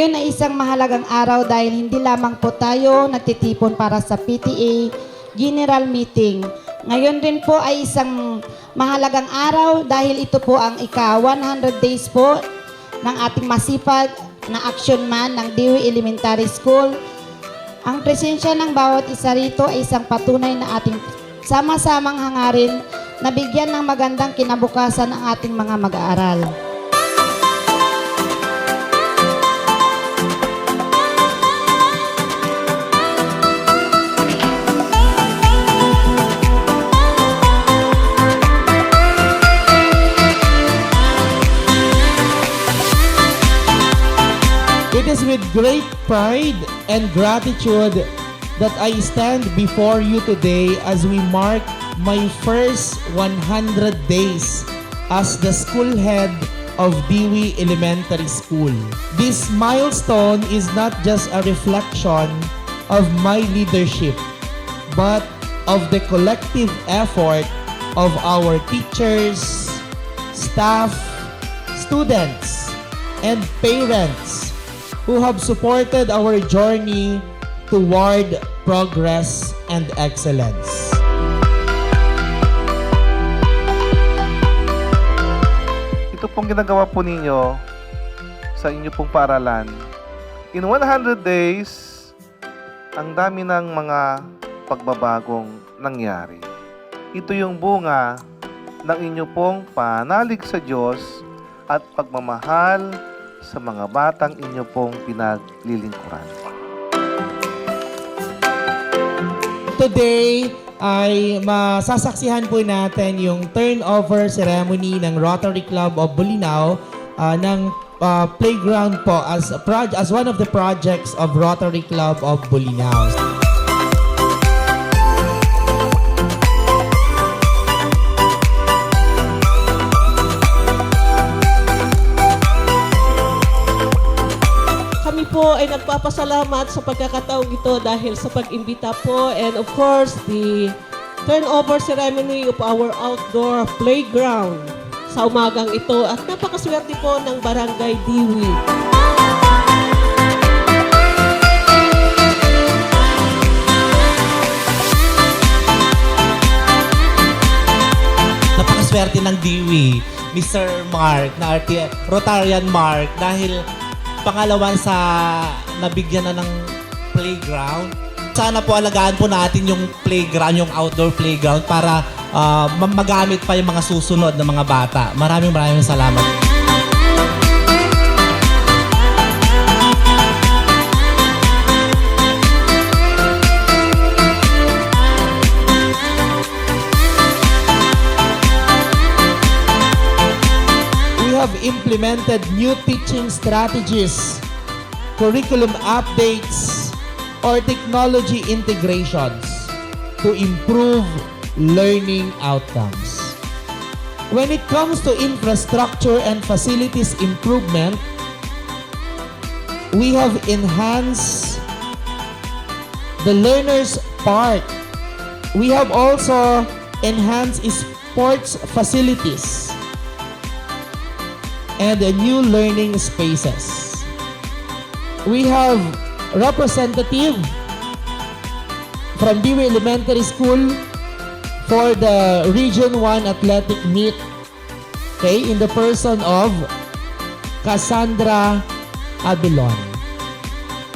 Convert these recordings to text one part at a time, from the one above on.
Ngayon ay isang mahalagang araw dahil hindi lamang po tayo nagtitipon para sa PTA General Meeting. Ngayon din po ay isang mahalagang araw dahil ito po ang ika-100 days po ng ating masipag na action man ng Dewey Elementary School. Ang presensya ng bawat isa rito ay isang patunay na ating sama-samang hangarin na bigyan ng magandang kinabukasan ang ating mga mag-aaral. It is with great pride and gratitude that I stand before you today as we mark my first 100 days as the school head of Dewey Elementary School. This milestone is not just a reflection of my leadership, but of the collective effort of our teachers, staff, students, and parents who have supported our journey toward progress and excellence. Ito pong ginagawa po ninyo sa inyo pong paaralan. In 100 days, ang dami ng mga pagbabagong nangyari. Ito yung bunga ng inyo pong panalig sa Diyos at pagmamahal sa mga batang inyo pong pinaglilingkuran. Today ay masasaksihan po natin yung turnover ceremony ng Rotary Club of Bolinao ng playground po as one of the projects of Rotary Club of Bolinao. Kami po ay nagpapasalamat sa pagkakataong ito dahil sa pag-imbita po and of course the turnover ceremony of our outdoor playground sa umagang ito at napakaswerte po ng Barangay Dewey. Napakaswerte ng Dewey, Mr. Mark, na Rotarian Mark, dahil pangalawan sa nabigyan na ng playground. Sana po alagaan po natin yung playground, yung outdoor playground para magamit pa yung mga susunod na mga bata. Maraming salamat. Have implemented new teaching strategies, curriculum updates, or technology integrations to improve learning outcomes. When it comes to infrastructure and facilities improvement, we have enhanced the learner's part. We have also enhanced sports facilities and new learning spaces. We have representative from Dewey Elementary School for the Region 1 Athletic Meet, okay, in the person of Cassandra Abilon.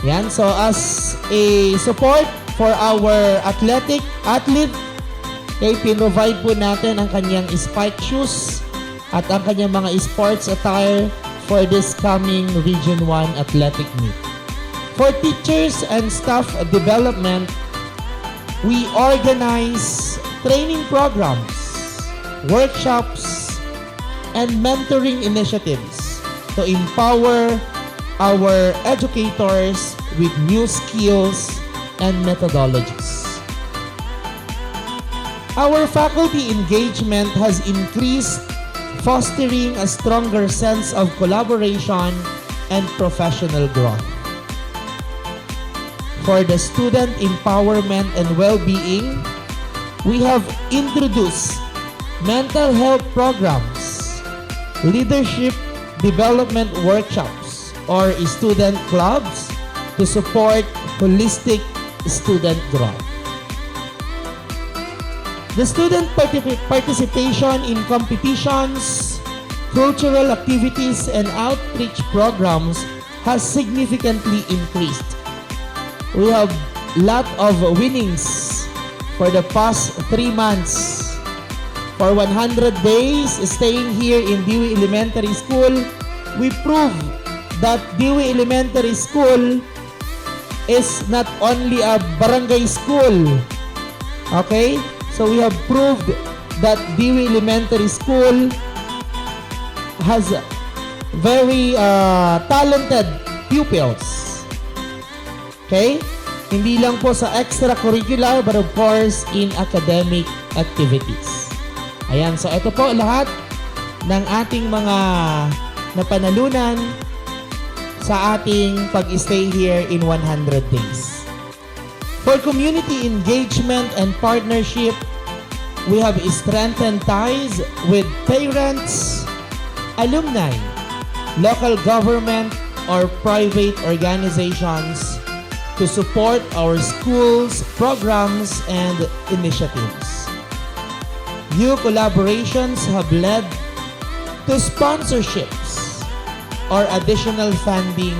Yan, so as a support for our athlete, okay, pinrovide po natin ang kanyang spike shoes at ang kanyang mga sports attire for this coming Region 1 Athletic Meet. For teachers and staff development, we organize training programs, workshops, and mentoring initiatives to empower our educators with new skills and methodologies. Our faculty engagement has increased, fostering a stronger sense of collaboration and professional growth. For the student empowerment and well-being, we have introduced mental health programs, leadership development workshops, or student clubs to support holistic student growth. The student participation in competitions, cultural activities, and outreach programs has significantly increased. We have lot of winnings for the past 3 months. For 100 days staying here in Dewey Elementary School, we prove that Dewey Elementary School is not only a barangay school. Okay? So we have proved that Dewey Elementary School has very talented pupils. Okay? Hindi lang po sa extracurricular but of course in academic activities. Ayan, so ito po lahat ng ating mga napanalunan sa ating pag-stay here in 100 days. For community engagement and partnership, we have strengthened ties with parents, alumni, local government, or private organizations to support our schools, programs, and initiatives. New collaborations have led to sponsorships or additional funding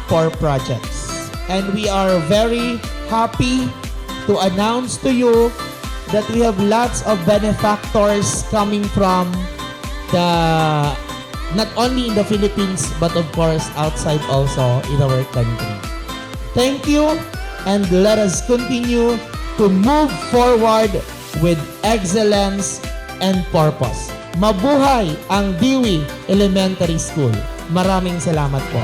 for projects. And we are very happy to announce to you that we have lots of benefactors coming from not only in the Philippines but of course outside also in our country. Thank you, and let us continue to move forward with excellence and purpose. Mabuhay ang Dewey Elementary School. Maraming salamat po.